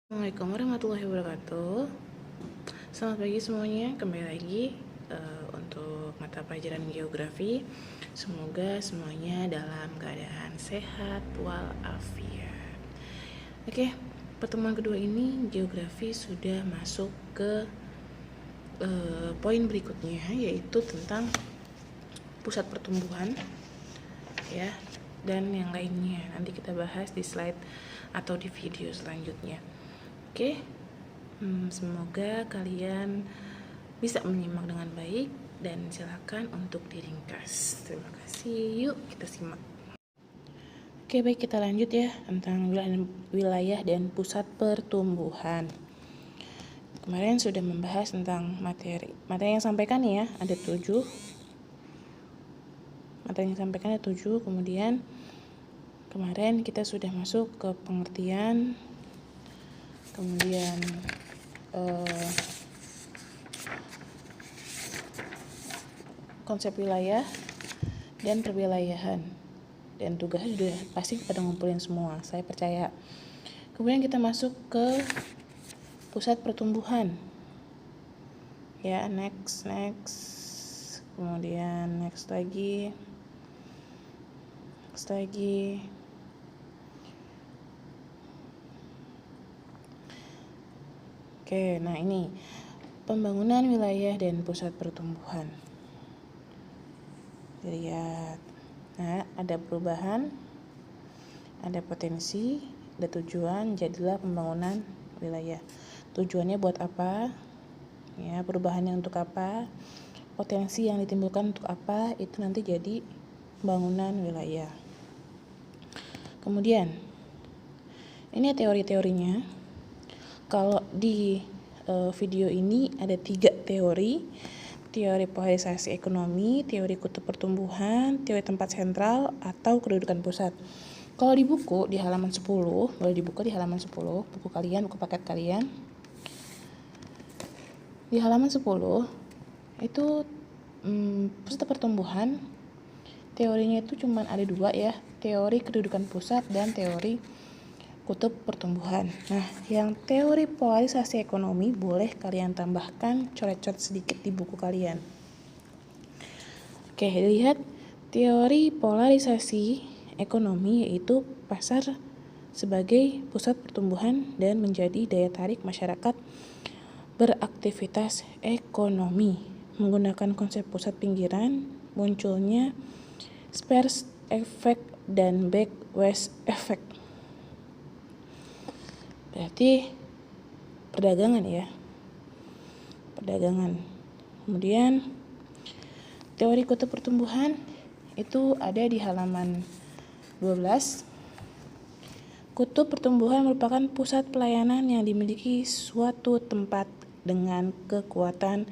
Assalamualaikum warahmatullahi wabarakatuh. Selamat pagi semuanya, kembali lagi untuk mata pelajaran geografi. Semoga semuanya dalam keadaan sehat walafiat. Oke, pertemuan kedua ini geografi sudah masuk ke poin berikutnya, yaitu tentang pusat pertumbuhan ya, dan yang lainnya. Nanti kita bahas di slide atau di video selanjutnya. Oke, semoga kalian bisa menyimak dengan baik dan silakan untuk diringkas. Terima kasih. Yuk kita simak. Oke, baik, kita lanjut ya tentang wilayah dan pusat pertumbuhan. Kemarin sudah membahas tentang materi yang sampaikan ya, ada 7. Materi yang sampaikan ada 7. Kemudian kemarin kita sudah masuk ke pengertian, kemudian konsep wilayah dan perwilayahan, dan tugasnya sudah pasti pada ngumpulin semua, saya percaya. Kemudian kita masuk ke pusat pertumbuhan ya, next, kemudian next lagi. Oke, nah ini pembangunan wilayah dan pusat pertumbuhan. Lihat, nah ada perubahan, ada potensi, ada tujuan, jadilah pembangunan wilayah. Tujuannya buat apa? Ya, perubahannya untuk apa? Potensi yang ditimbulkan untuk apa? Itu nanti jadi pembangunan wilayah. Kemudian, ini teori-teorinya. Kalau di video ini ada 3 teori. Teori polarisasi ekonomi, teori kutub pertumbuhan, teori tempat sentral, atau kedudukan pusat. Kalau di buku di halaman 10, boleh dibuka di halaman 10, buku kalian, buku paket kalian. Di halaman 10 itu pusat pertumbuhan, teorinya itu cuma ada 2 ya, teori kedudukan pusat dan teori kutub pertumbuhan. Nah, yang teori polarisasi ekonomi boleh kalian tambahkan coret-coret sedikit di buku kalian. Oke, lihat teori polarisasi ekonomi yaitu pasar sebagai pusat pertumbuhan dan menjadi daya tarik masyarakat beraktivitas ekonomi. Menggunakan konsep pusat pinggiran, munculnya Spears effect dan back west effect. Berarti perdagangan ya. Kemudian teori kutub pertumbuhan itu ada di halaman 12. Kutub pertumbuhan merupakan pusat pelayanan yang dimiliki suatu tempat dengan kekuatan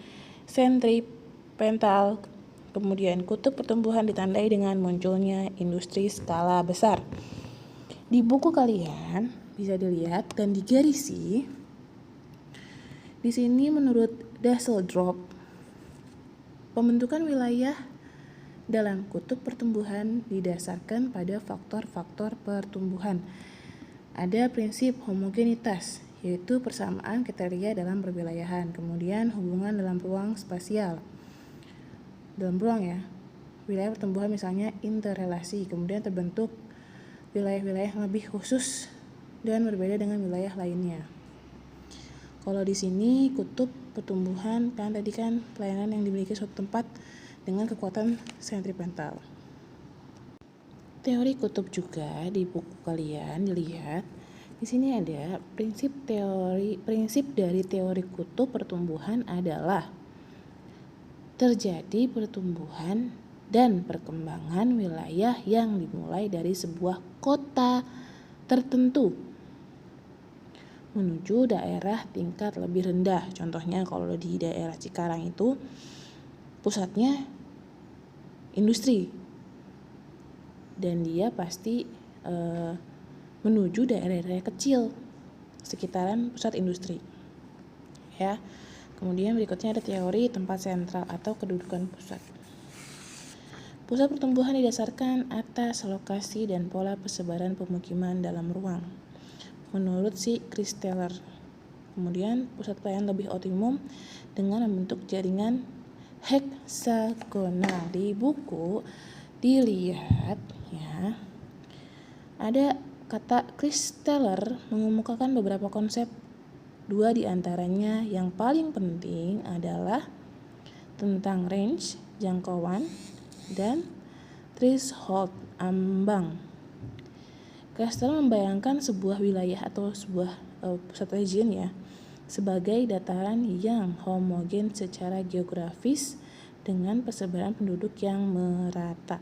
sentripetal. Kemudian kutub pertumbuhan ditandai dengan munculnya industri skala besar. Di buku kalian bisa dilihat dan digarisi. Di sini menurut Dasseldorp, pembentukan wilayah dalam kutub pertumbuhan didasarkan pada faktor-faktor pertumbuhan. Ada prinsip homogenitas, yaitu persamaan kriteria dalam perwilayahan. Kemudian hubungan dalam ruang spasial. Dalam ruang ya, wilayah pertumbuhan misalnya interrelasi. Kemudian terbentuk wilayah-wilayah yang lebih khusus dan berbeda dengan wilayah lainnya. Kalau di sini kutub pertumbuhan kan tadi kan pelayanan yang dimiliki suatu tempat dengan kekuatan sentripetal. Teori kutub juga di buku kalian dilihat. Di sini ada prinsip dari teori kutub pertumbuhan adalah terjadi pertumbuhan dan perkembangan wilayah yang dimulai dari sebuah kota tertentu menuju daerah tingkat lebih rendah. Contohnya kalau di daerah Cikarang itu pusatnya industri dan dia pasti menuju daerah-daerah kecil sekitaran pusat industri ya. Kemudian berikutnya ada teori tempat sentral atau kedudukan pusat. Pusat pertumbuhan didasarkan atas lokasi dan pola persebaran pemukiman dalam ruang. menurut si Christeller. Kemudian pusat pelayanan lebih optimum dengan membentuk jaringan heksagonal. Di buku dilihat ya, ada kata Christeller mengemukakan beberapa konsep. Dua di antaranya yang paling penting adalah tentang range, jangkauan, dan threshold, ambang. Christeller membayangkan sebuah wilayah atau sebuah pusat region ya sebagai dataran yang homogen secara geografis dengan persebaran penduduk yang merata.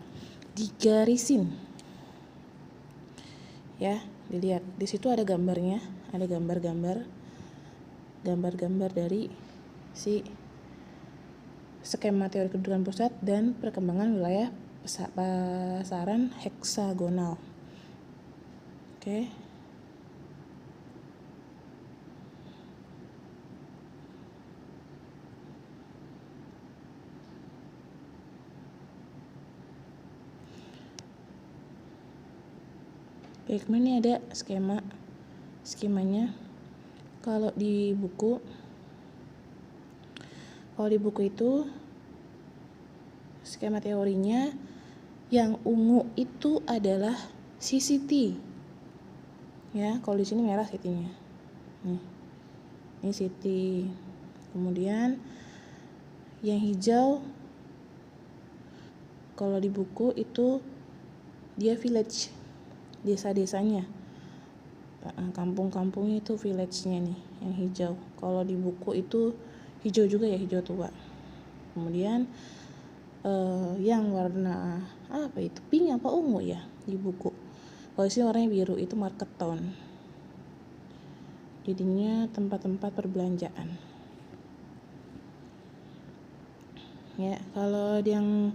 Digarisin ya, dilihat di situ ada gambarnya, ada gambar-gambar dari si skema teori kedudukan pusat dan perkembangan wilayah pasaran heksagonal. Oke. Baik, ini ada skemanya. Kalau di buku itu skema teorinya yang ungu itu adalah CCT. Ya, kalau di sini merah CT-nya. Nih. Ini CT. Kemudian yang hijau kalau di buku itu dia village, desa-desanya, kampung-kampungnya itu village-nya nih yang hijau. Kalau di buku itu hijau juga ya, hijau tua. Kemudian yang warna apa itu, pink apa ungu ya di buku, kalau di sini warnanya biru, itu market town, jadinya tempat-tempat perbelanjaan ya. Kalau yang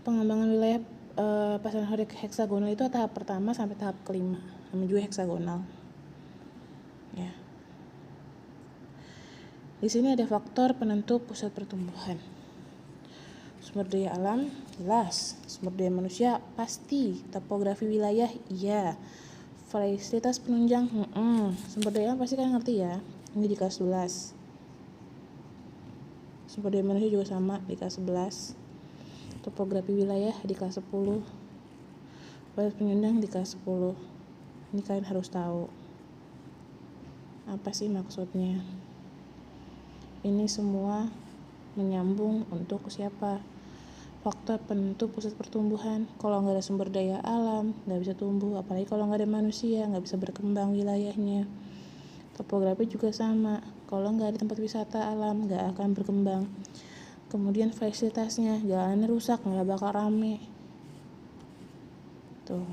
pengembangan wilayah pasaran heksagonal itu tahap pertama sampai tahap kelima, menuju heksagonal ya. Di sini ada faktor penentu pusat pertumbuhan. Sumber daya alam jelas, sumber daya manusia pasti, topografi wilayah iya, fasilitas penunjang sumber daya alam pasti kalian ngerti ya, ini di kelas 11. Sumber daya manusia juga sama di kelas 11. Topografi wilayah di kelas 10. Fasilitas penunjang di kelas 10. Ini kalian harus tahu apa sih maksudnya. Ini semua menyambung untuk siapa? Faktor penentu pusat pertumbuhan. Kalau nggak ada sumber daya alam, nggak bisa tumbuh. Apalagi kalau nggak ada manusia, nggak bisa berkembang wilayahnya. Topografi juga sama. Kalau nggak ada tempat wisata alam, nggak akan berkembang. Kemudian fasilitasnya, jalannya rusak, nggak bakal rame. Tuh.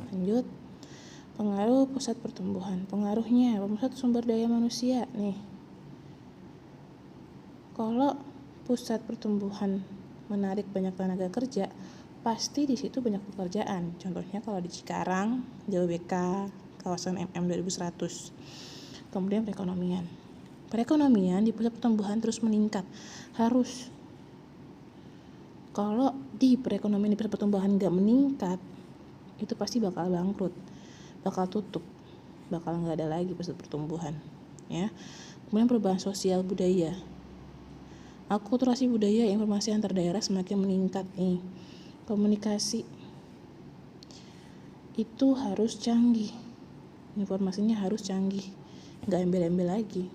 Lanjut. Pengaruh pusat pertumbuhan. Pengaruhnya, pusat sumber daya manusia nih. Kalau pusat pertumbuhan menarik banyak tenaga kerja, pasti di situ banyak pekerjaan. Contohnya kalau di Cikarang, JWBK, kawasan MM 2100. Kemudian perekonomian di pusat pertumbuhan terus meningkat. Harus. Kalau di perekonomian di pusat pertumbuhan nggak meningkat, itu pasti bakal bangkrut, bakal tutup, bakal nggak ada lagi pusat pertumbuhan ya. Kemudian perubahan sosial budaya, akulturasi budaya, informasi antar daerah semakin meningkat nih. Komunikasi itu harus canggih, informasinya harus canggih, nggak embel-embel lagi.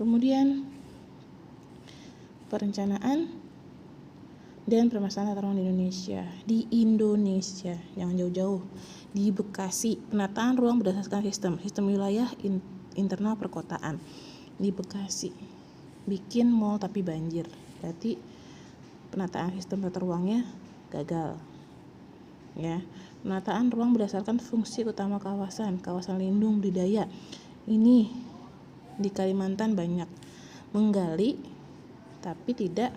Kemudian perencanaan dan permasalahan tata ruang di Indonesia jangan jauh-jauh, di Bekasi, penataan ruang berdasarkan sistem wilayah internal perkotaan. Di Bekasi bikin mall tapi banjir, berarti penataan sistem tata ruangnya gagal ya. Penataan ruang berdasarkan fungsi utama kawasan lindung budidaya, ini di Kalimantan banyak menggali tapi tidak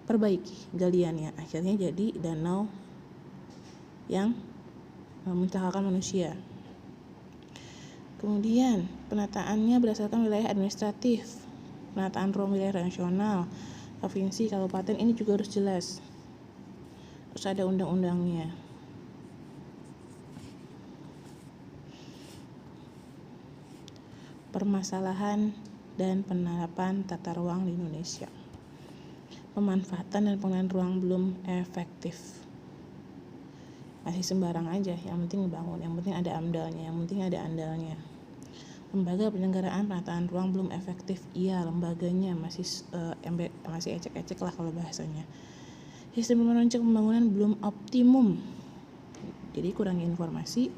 diperbaiki galiannya, akhirnya jadi danau yang mencelakakan manusia. Kemudian penataannya berdasarkan wilayah administratif, penataan ruang wilayah nasional, provinsi, kabupaten, ini juga harus jelas. Terus ada undang-undangnya. Permasalahan dan penerapan tata ruang di Indonesia. Pemanfaatan dan penggunaan ruang belum efektif. Masih sembarang aja, yang penting ngebangun, yang penting ada amdalnya, yang penting ada andalnya. Lembaga penyelenggaraan penataan ruang belum efektif. Iya, lembaganya masih ecek-ecek lah kalau bahasanya. Sistem merancang pembangunan belum optimum. Jadi kurang informasi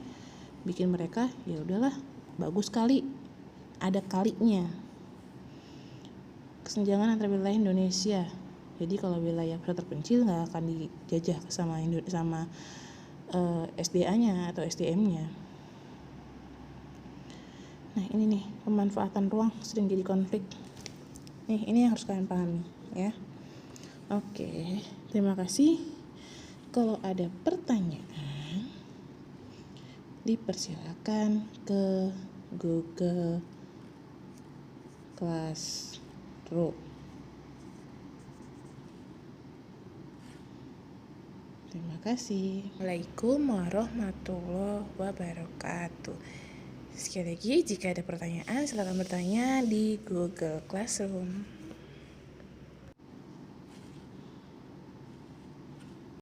bikin mereka ya udahlah, bagus kali, ada kalinya. Kesenjangan antar wilayah Indonesia. Jadi kalau wilayah terpencil nggak akan dijajah sama SDA-nya atau SDM-nya. Nah ini nih, pemanfaatan ruang sering jadi konflik. Nih ini yang harus kalian pahami ya. Oke, terima kasih. Kalau ada pertanyaan, dipersilakan ke Google Classroom. Terima kasih. Assalamualaikum warahmatullahi wabarakatuh. Sekali lagi, jika ada pertanyaan, silakan bertanya di Google Classroom.